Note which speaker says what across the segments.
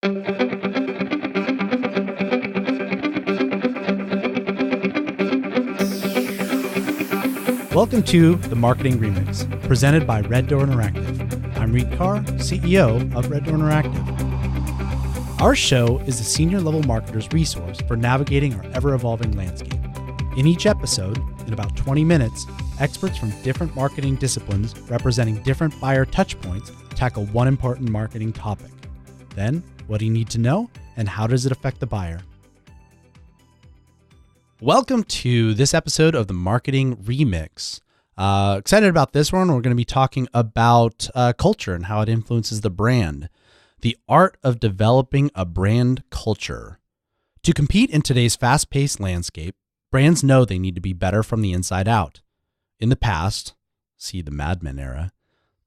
Speaker 1: Welcome to the Marketing Remix, presented by Red Door Interactive. I'm Reed Carr, CEO of Red Door Interactive. Our show is a senior level marketer's resource for navigating our ever-evolving landscape. In each episode, in about 20 minutes, experts from different marketing disciplines representing different buyer touchpoints tackle one important marketing topic. Then, what do you need to know, and how does it affect the buyer? Welcome to this episode of the Marketing Remix. Excited about this one. We're going to be talking about culture and how it influences the brand. The art of developing a brand culture. To compete in today's fast-paced landscape, brands know they need to be better from the inside out. In the past, see the Mad Men era,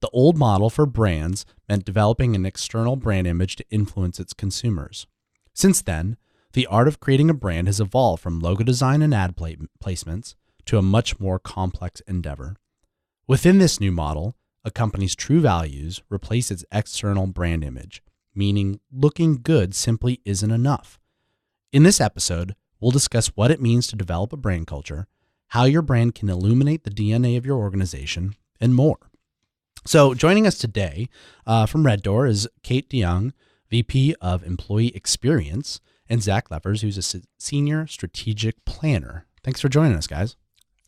Speaker 1: the old model for brands meant developing an external brand image to influence its consumers. Since then, the art of creating a brand has evolved from logo design and ad placements to a much more complex endeavor. Within this new model, a company's true values replace its external brand image, meaning looking good simply isn't enough. In this episode, we'll discuss what it means to develop a brand culture, how your brand can illuminate the DNA of your organization, and more. So joining us today from Red Door is Kate DeYoung, VP of Employee Experience, and Zach Leffers, who's a Senior Strategic Planner. Thanks for joining us, guys.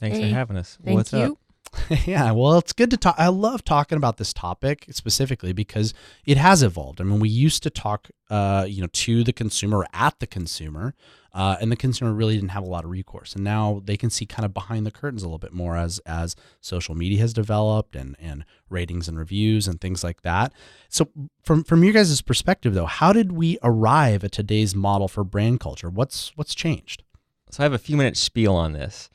Speaker 2: Thanks for having us.
Speaker 3: Thank you.
Speaker 1: Yeah, well, it's good to talk. I love talking about this topic specifically because it has evolved. I mean, we used to talk, to the consumer, at the consumer, and the consumer really didn't have a lot of recourse. And now they can see kind of behind the curtains a little bit more as social media has developed and ratings and reviews and things like that. So from your guys' perspective, though, how did we arrive at today's model for brand culture? What's changed?
Speaker 2: So I have a few minutes spiel on this.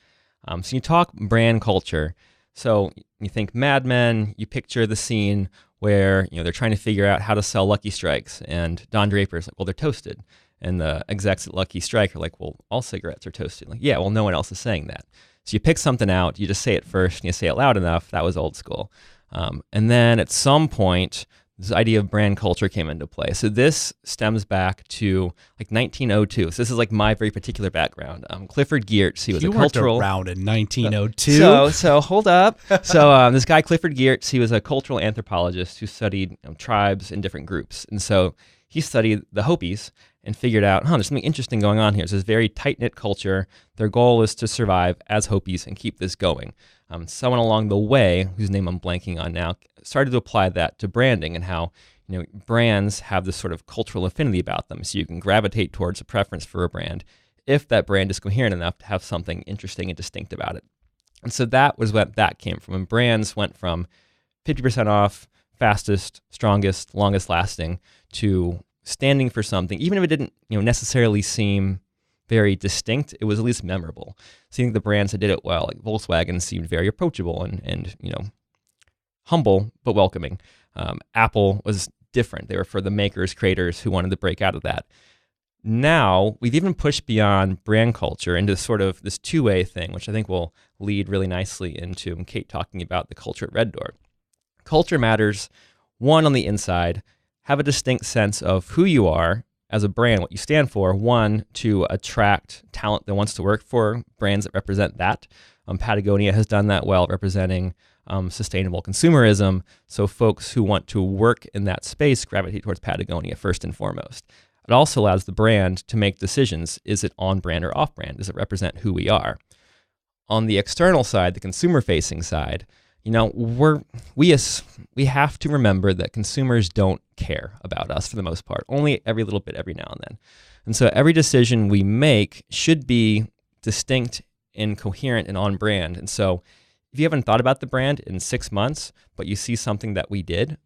Speaker 2: So you talk brand culture. So you think Mad Men, you picture the scene where, they're trying to figure out how to sell Lucky Strikes, and Don Draper's like, well, they're toasted. And the execs at Lucky Strike are like, well, all cigarettes are toasted. Like, yeah, well, no one else is saying that. So you pick something out, you just say it first, and you say it loud enough. That was old school. And then at some point, this idea of brand culture came into play. So this stems back to like 1902. So this is like my very particular background. Clifford Geertz, he was a cultural...
Speaker 1: You weren't around in 1902.
Speaker 2: So hold up. So this guy, Clifford Geertz, he was a cultural anthropologist who studied tribes in different groups. And so he studied the Hopis and figured out, there's something interesting going on here. It's this very tight-knit culture. Their goal is to survive as Hopis and keep this going. Someone along the way, whose name I'm blanking on now, started to apply that to branding and how brands have this sort of cultural affinity about them. So you can gravitate towards a preference for a brand if that brand is coherent enough to have something interesting and distinct about it. And so that was what that came from. And brands went from 50% off, fastest, strongest, longest lasting, to standing for something, even if it didn't necessarily seem very distinct, it was at least memorable. So I think the brands that did it well, like Volkswagen, seemed very approachable and humble but welcoming. Apple was different. They were for the makers, creators who wanted to break out of that. Now we've even pushed beyond brand culture into sort of this two-way thing, which I think will lead really nicely into Kate talking about the culture at Red Door. Culture matters, one, on the inside, have a distinct sense of who you are as a brand, what you stand for, one, to attract talent that wants to work for brands that represent that. Patagonia has done that well, representing sustainable consumerism. So folks who want to work in that space gravitate towards Patagonia first and foremost. It also allows the brand to make decisions. Is it on brand or off brand? Does it represent who we are? On the external side, the consumer-facing side, we have to remember that consumers don't care about us for the most part, only every little bit every now and then. And so every decision we make should be distinct and coherent and on brand. And so if you haven't thought about the brand in 6 months, but you see something that we did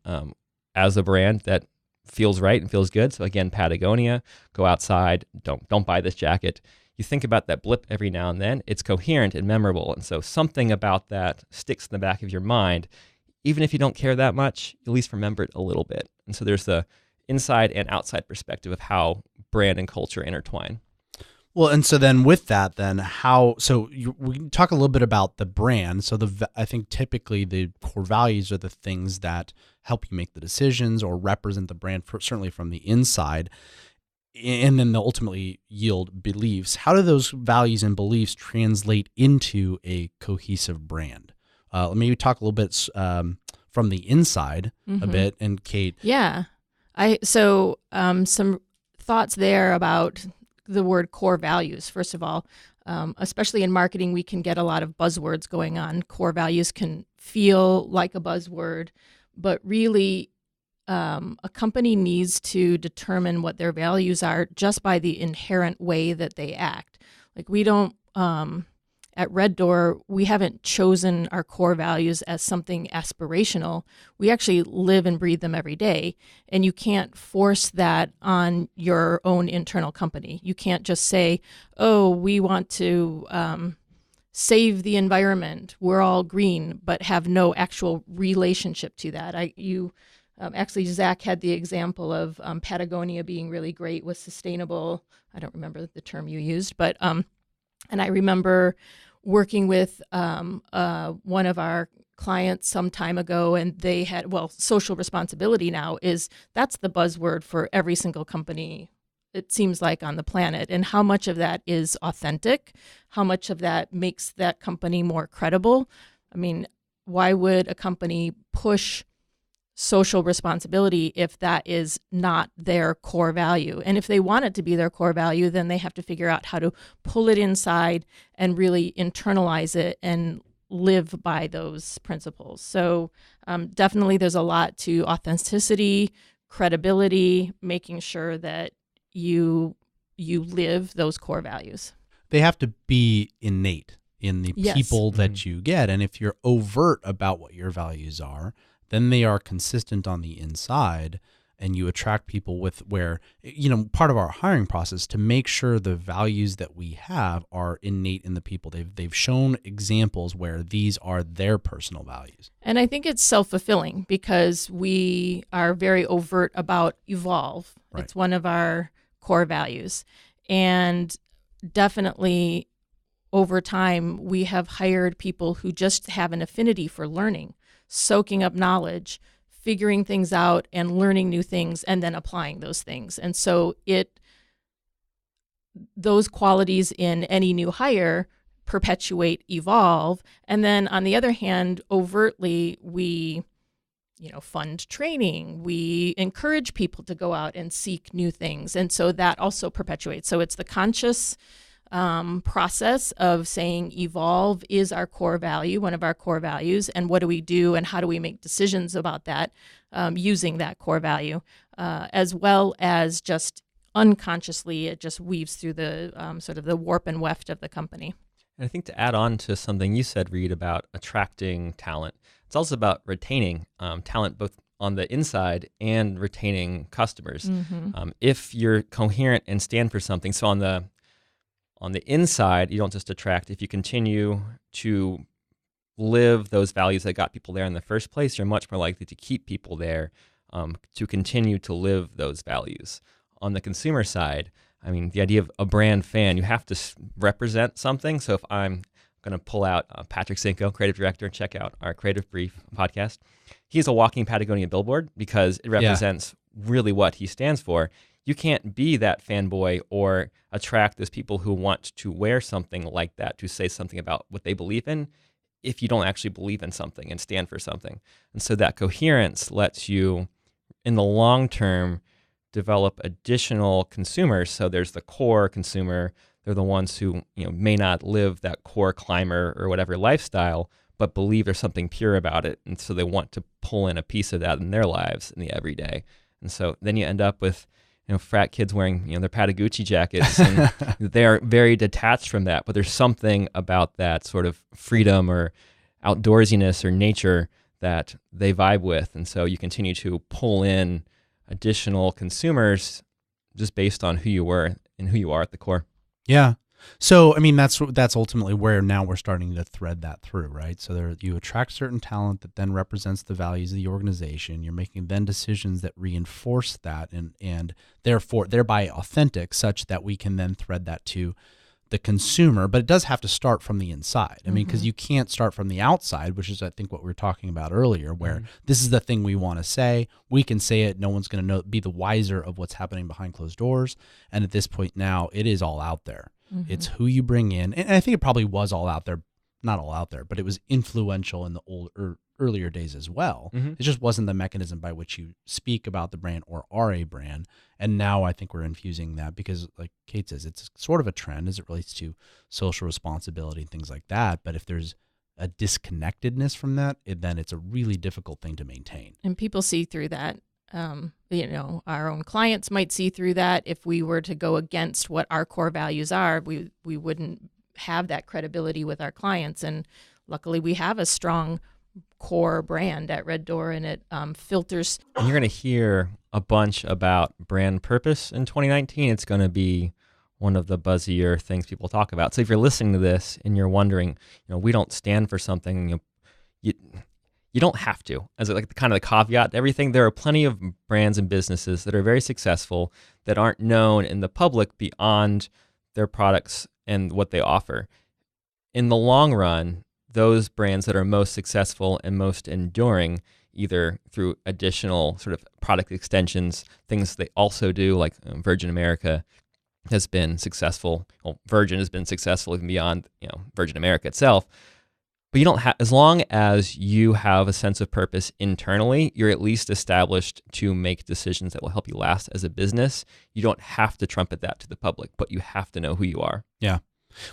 Speaker 2: as a brand that feels right and feels good. So again, Patagonia, go outside, don't buy this jacket. You think about that blip every now and then, it's coherent and memorable. And so something about that sticks in the back of your mind. Even if you don't care that much, you at least remember it a little bit. And so there's the inside and outside perspective of how brand and culture intertwine.
Speaker 1: Well, and so then with that, then we can talk a little bit about the brand. So I think typically the core values are the things that help you make the decisions or represent the brand, certainly from the inside, and then they'll ultimately yield beliefs. How do those values and beliefs translate into a cohesive brand? Maybe talk a little bit from the inside a bit, and Kate.
Speaker 3: Yeah, some thoughts there about the word core values. First of all, especially in marketing, we can get a lot of buzzwords going on. Core values can feel like a buzzword, but really a company needs to determine what their values are just by the inherent way that they act. Like we don't, at Red Door, we haven't chosen our core values as something aspirational. We actually live and breathe them every day. And you can't force that on your own internal company. You can't just say, oh, we want to save the environment. We're all green, but have no actual relationship to that. Actually, Zach had the example of Patagonia being really great with sustainable. I don't remember the term you used, but and I remember working with one of our clients some time ago, and they had, social responsibility now that's the buzzword for every single company, it seems like, on the planet. And how much of that is authentic? How much of that makes that company more credible? I mean, why would a company push social responsibility if that is not their core value? And if they want it to be their core value, then they have to figure out how to pull it inside and really internalize it and live by those principles. So definitely there's a lot to authenticity, credibility, making sure that you live those core values.
Speaker 1: They have to be innate in the
Speaker 3: Yes.
Speaker 1: people that you get. And if you're overt about what your values are, then they are consistent on the inside, and you attract people with part of our hiring process to make sure the values that we have are innate in the people. They've shown examples where these are their personal values.
Speaker 3: And I think it's self-fulfilling because we are very overt about evolve.
Speaker 1: Right.
Speaker 3: It's one of our core values. And definitely over time, we have hired people who just have an affinity for learning, soaking up knowledge, figuring things out and learning new things and then applying those things. And so those qualities in any new hire perpetuate evolve. And then on the other hand, overtly, we fund training. We encourage people to go out and seek new things. And so that also perpetuates. So it's the conscious process of saying evolve is our core value, one of our core values, and what do we do and how do we make decisions about that using that core value, as well as just unconsciously it just weaves through the sort of the warp and weft of the company.
Speaker 2: And I think to add on to something you said, Reed, about attracting talent, it's also about retaining talent both on the inside and retaining customers.
Speaker 3: Mm-hmm.
Speaker 2: If you're coherent and stand for something, so on the inside, you don't just attract. If you continue to live those values that got people there in the first place, you're much more likely to keep people there to continue to live those values. On the consumer side, I mean, the idea of a brand fan, you have to represent something. So if I'm going to pull out Patrick Cinco, creative director, and check out our Creative Brief podcast, he's a walking Patagonia billboard because it represents really what he stands for. You can't be that fanboy or attract those people who want to wear something like that, to say something about what they believe in, if you don't actually believe in something and stand for something. And so that coherence lets you, in the long term, develop additional consumers. So there's the core consumer. They're the ones who may not live that core climber or whatever lifestyle, but believe there's something pure about it. And so they want to pull in a piece of that in their lives in the everyday. And so then you end up with frat kids wearing, their Patagucci jackets, and they are very detached from that. But there's something about that sort of freedom or outdoorsiness or nature that they vibe with. And so you continue to pull in additional consumers just based on who you were and who you are at the core.
Speaker 1: Yeah. So, I mean, that's ultimately where now we're starting to thread that through, right? So you attract certain talent that then represents the values of the organization. You're making then decisions that reinforce that and therefore thereby authentic, such that we can then thread that to the consumer. But it does have to start from the inside. I mean, because you can't start from the outside, which is I think what we were talking about earlier, where this is the thing we want to say. We can say it. No one's going to be the wiser of what's happening behind closed doors. And at this point now, it is all out there. It's who you bring in. And I think it probably was all out there, not all out there, but it was influential in the earlier days as well. It just wasn't the mechanism by which you speak about the brand or are a brand. And now I think we're infusing that because, like Kate says, it's sort of a trend as it relates to social responsibility and things like that. But if there's a disconnectedness from that, then it's a really difficult thing to maintain.
Speaker 3: And people see through that. Our own clients might see through that. If we were to go against what our core values are, we wouldn't have that credibility with our clients. And luckily, we have a strong core brand at Red Door, and it filters.
Speaker 2: And you're going to hear a bunch about brand purpose in 2019. It's going to be one of the buzzier things people talk about. So if you're listening to this and you're wondering, we don't stand for something, you don't have to. As like the kind of the caveat to everything, there are plenty of brands and businesses that are very successful that aren't known in the public beyond their products and what they offer. In the long run, those brands that are most successful and most enduring, either through additional sort of product extensions, things they also do, like Virgin America has been successful. Well, Virgin has been successful even beyond Virgin America itself. But you don't have, as long as you have a sense of purpose internally, you're at least established to make decisions that will help you last as a business. You don't have to trumpet that to the public, but you have to know who you are.
Speaker 1: Yeah.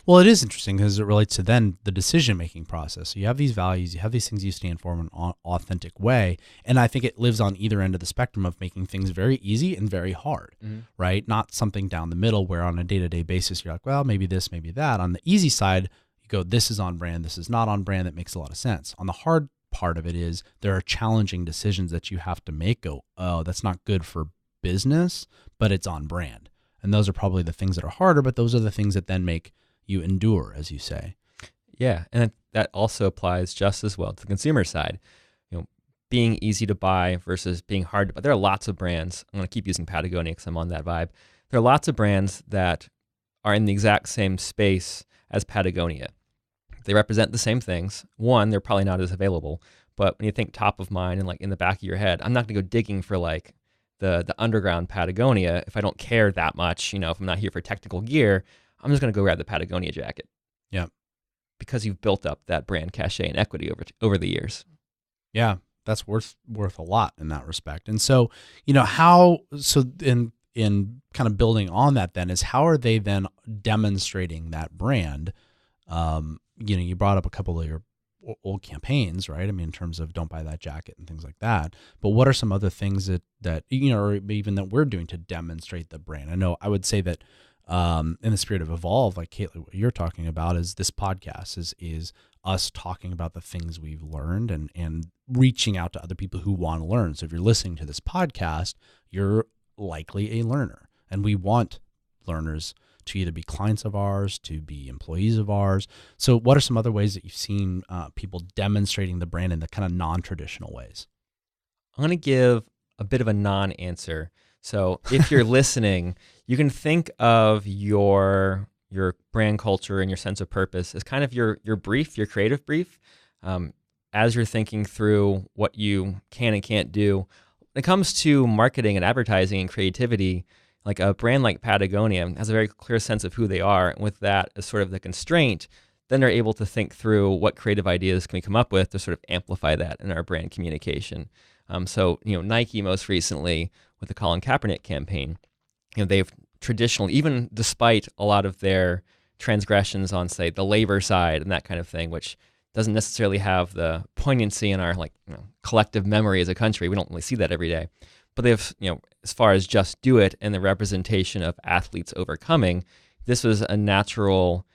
Speaker 1: Well, it is interesting because it relates to then the decision-making process. So you have these values, you have these things you stand for in an authentic way. And I think it lives on either end of the spectrum of making things very easy and very hard, right? Not something down the middle where on a day-to-day basis, you're like, well, maybe this, maybe that. On the easy side, go, this is on brand, this is not on brand. That makes a lot of sense. On the hard part of it is there are challenging decisions that you have to make. Go, oh, that's not good for business, but it's on brand. And those are probably the things that are harder, but those are the things that then make you endure, as you say.
Speaker 2: Yeah, and that also applies just as well to the consumer side. Being easy to buy versus being hard to buy. There are lots of brands. I'm going to keep using Patagonia because I'm on that vibe. There are lots of brands that are in the exact same space as Patagonia. They represent the same things. One, they're probably not as available, but when you think top of mind and like in the back of your head, I'm not going to go digging for like the underground Patagonia if I don't care that much. If I'm not here for technical gear, I'm just going to go grab the Patagonia jacket.
Speaker 1: Yeah,
Speaker 2: because you've built up that brand cachet and equity over the years.
Speaker 1: Yeah, that's worth a lot in that respect. And so, in kind of building on that then is how are they then demonstrating that brand? You brought up a couple of your old campaigns, right? I mean, in terms of don't buy that jacket and things like that. But what are some other things that or even that we're doing to demonstrate the brand? I know I would say that in the spirit of Evolve, like Caitlin, what you're talking about is this podcast is us talking about the things we've learned and reaching out to other people who want to learn. So if you're listening to this podcast, you're likely a learner, and we want learners to either be clients of ours, to be employees of ours. So what are some other ways that you've seen people demonstrating the brand in the kind of non-traditional ways?
Speaker 2: I'm going to give a bit of a non-answer. So if you're listening, you can think of your brand culture and your sense of purpose as kind of your brief, your creative brief. As you're thinking through what you can and can't do. When it comes to marketing and advertising and creativity, like a brand like Patagonia has a very clear sense of who they are. And with that as sort of the constraint, then they're able to think through what creative ideas can we come up with to sort of amplify that in our brand communication. So Nike most recently with the Colin Kaepernick campaign, they've traditionally, even despite a lot of their transgressions on, say, the labor side and that kind of thing, which doesn't necessarily have the poignancy in our collective memory as a country. We don't really see that every day. But they've, as far as Just Do It and the representation of athletes overcoming, this was a natural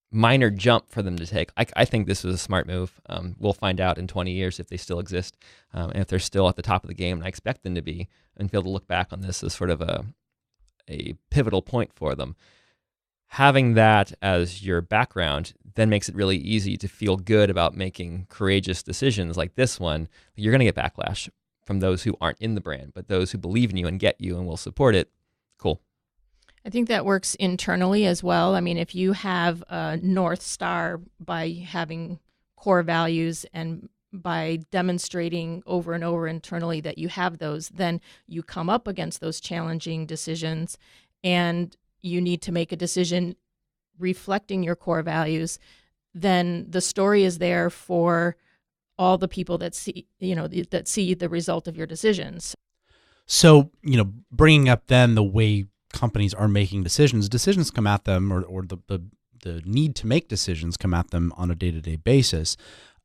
Speaker 2: minor jump for them to take. I think this was a smart move. We'll find out in 20 years if they still exist and if they're still at the top of the game, and I expect them to be, and be able to look back on this as sort of a pivotal point for them. having that as your background then makes it really easy to feel good about making courageous decisions like this one. You're going to get backlash from those who aren't in the brand, but those who believe in you and get you and will support it. Cool.
Speaker 3: I think that works internally as well. I mean, if you have a North Star by having core values and by demonstrating over and over internally that you have those, then you come up against those challenging decisions and you need to make a decision reflecting your core values, then the story is there for all the people that see, that see the result of your decisions.
Speaker 1: So, bringing up then the way companies are making decisions come at them, or the need to make decisions come at them on a day-to-day basis.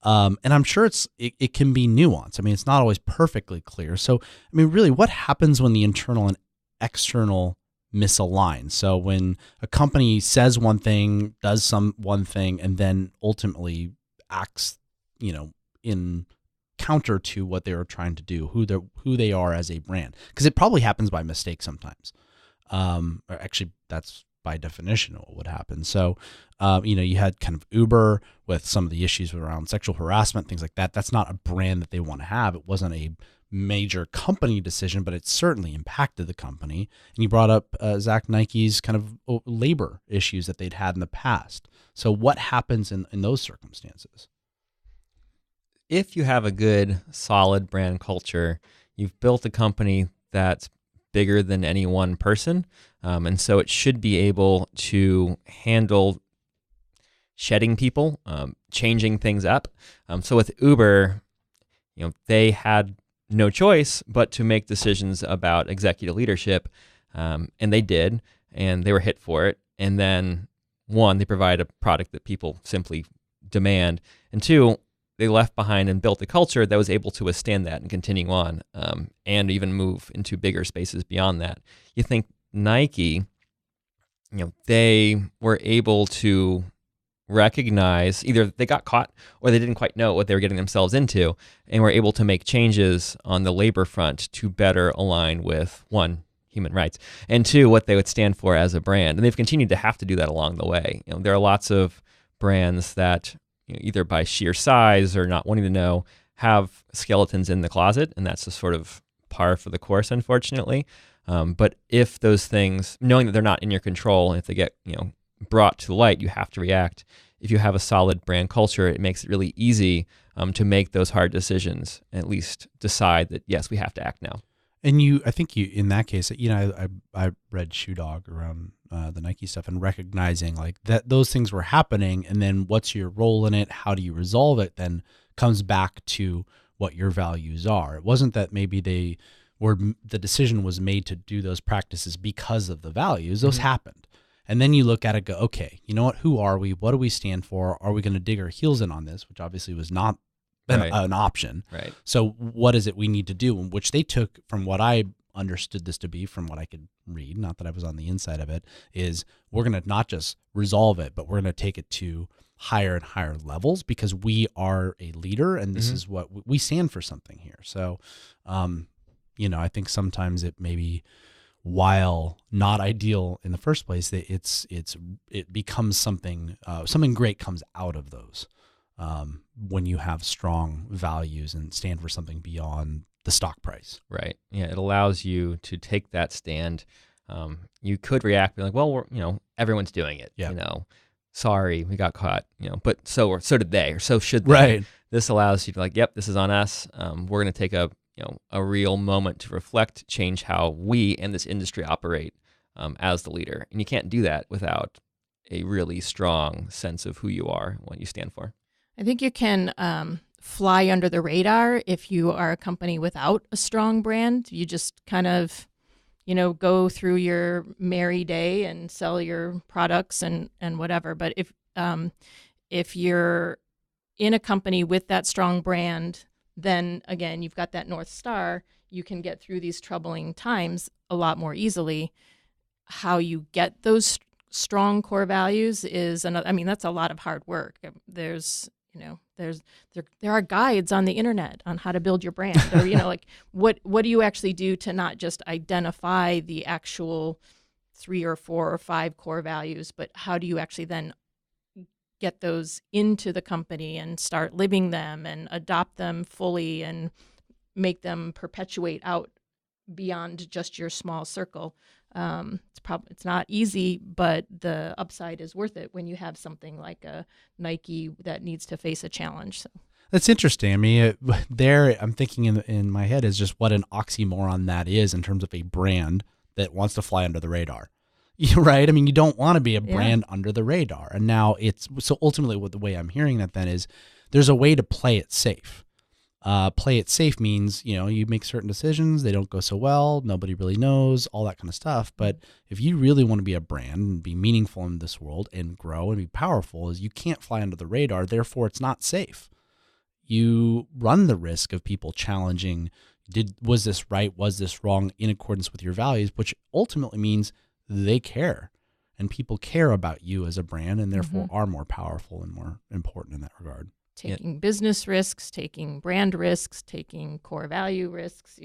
Speaker 1: And I'm sure it can be nuanced. I mean, it's not always perfectly clear. So, I mean, really, what happens when the internal and external misalign? So when a company says one thing, does one thing, and then ultimately acts, in counter to what they were trying to do, who they are as a brand, because it probably happens by mistake sometimes. Or actually, that's by definition what would happen. So, you had kind of Uber with some of the issues around sexual harassment, things like that. That's not a brand that they want to have. It wasn't a major company decision, but it certainly impacted the company. And you brought up Zach Nike's kind of labor issues that they'd had in the past. So what happens in those circumstances?
Speaker 2: If you have a good, solid brand culture, you've built a company that's bigger than any one person. And so it should be able to handle shedding people, changing things up. So with Uber, they had no choice but to make decisions about executive leadership. And they did, and they were hit for it. And then one, they provide a product that people simply demand. And two, they left behind and built a culture that was able to withstand that and continue on, and even move into bigger spaces beyond that. You think Nike, they were able to recognize either they got caught or they didn't quite know what they were getting themselves into, and were able to make changes on the labor front to better align with, one, human rights, and two, what they would stand for as a brand. And they've continued to have to do that along the way. There are lots of brands that, either by sheer size or not wanting to know, have skeletons in the closet, and that's just sort of par for the course, unfortunately. But if those things, knowing that they're not in your control, and if they get brought to light, you have to react. If you have a solid brand culture, it makes it really easy to make those hard decisions, and at least decide that, yes, we have to act now.
Speaker 1: And I think in that case, I read Shoe Dog around the Nike stuff, and recognizing like that those things were happening, and then what's your role in it? How do you resolve it? Then comes back to what your values are. It wasn't that maybe the decision was made to do those practices because of the values. Those happened. And then you look at it, go, okay, you know what? Who are we? What do we stand for? Are we going to dig our heels in on this? Which obviously was not an option.
Speaker 2: Right.
Speaker 1: So what is it we need to do? Which they took, from what I understood this to be, from what I could read, not that I was on the inside of it, is we're going to not just resolve it, but we're going to take it to higher and higher levels, because we are a leader, and this is what we stand for, something here. So, I think sometimes it maybe, while not ideal in the first place, it becomes something great comes out of those. When you have strong values and stand for something beyond the stock price.
Speaker 2: Right. Yeah. It allows you to take that stand. You could react, be like, well, everyone's doing it.
Speaker 1: Yeah.
Speaker 2: Sorry, we got caught. But so did they, or so should they.
Speaker 1: Right.
Speaker 2: This allows you to like, yep, this is on us. We're going to take a real moment to reflect, change how we and this industry operate as the leader. And you can't do that without a really strong sense of who you are and what you stand for.
Speaker 3: I think you can fly under the radar if you are a company without a strong brand. You just kind of, go through your merry day and sell your products and whatever. But if you're in a company with that strong brand, then again, you've got that North Star. You can get through these troubling times a lot more easily. How you get those strong core values is another. I mean, that's a lot of hard work. There are guides on the internet on how to build your brand, or like what do you actually do to not just identify the actual 3 or 4 or 5 core values, but how do you actually then get those into the company and start living them and adopt them fully and make them perpetuate out beyond just your small circle? It's not easy, but the upside is worth it when you have something like a Nike that needs to face a challenge. So.
Speaker 1: That's interesting. I mean, I'm thinking in my head is just what an oxymoron that is in terms of a brand that wants to fly under the radar. Right? I mean, you don't want to be a brand under the radar. And now so ultimately what the way I'm hearing that then is there's a way to play it safe. Play it safe means, you make certain decisions, they don't go so well, nobody really knows, all that kind of stuff. But if you really want to be a brand and be meaningful in this world and grow and be powerful, is you can't fly under the radar, therefore it's not safe. You run the risk of people challenging, was this right, was this wrong, in accordance with your values, which ultimately means they care, and people care about you as a brand and therefore are more powerful and more important in that regard.
Speaker 3: Taking business risks, taking brand risks, taking core value risks,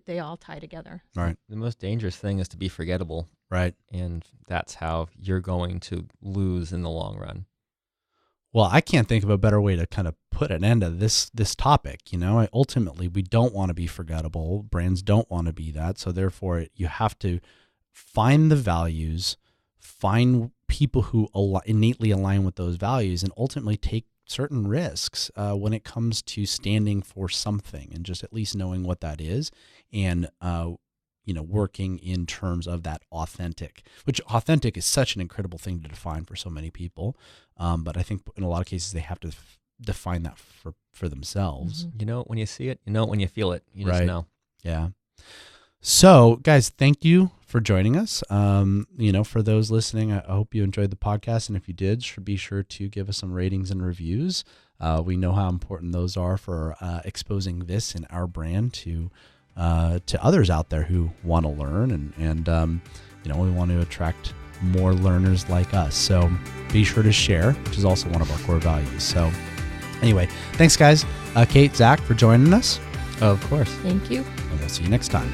Speaker 3: they all tie together.
Speaker 1: Right.
Speaker 2: The most dangerous thing is to be forgettable.
Speaker 1: Right.
Speaker 2: And that's how you're going to lose in the long run.
Speaker 1: Well, I can't think of a better way to kind of put an end to this topic. Ultimately, we don't want to be forgettable. Brands don't want to be that. So therefore, you have to find the values, find people who innately align with those values, and ultimately take certain risks when it comes to standing for something, and just at least knowing what that is, and working in terms of that authentic, which authentic is such an incredible thing to define for so many people. But I think in a lot of cases they have to define that for themselves.
Speaker 2: You know it when you see it, you know it when you feel it. You just know.
Speaker 1: Yeah. So, guys, thank you for joining us. For those listening, I hope you enjoyed the podcast. And if you did, be sure to give us some ratings and reviews. We know how important those are for exposing this and our brand to others out there who want to learn. And we want to attract more learners like us. So be sure to share, which is also one of our core values. So anyway, thanks, guys. Kate, Zach, for joining us.
Speaker 2: Of course.
Speaker 3: Thank you.
Speaker 1: And we'll see you next time.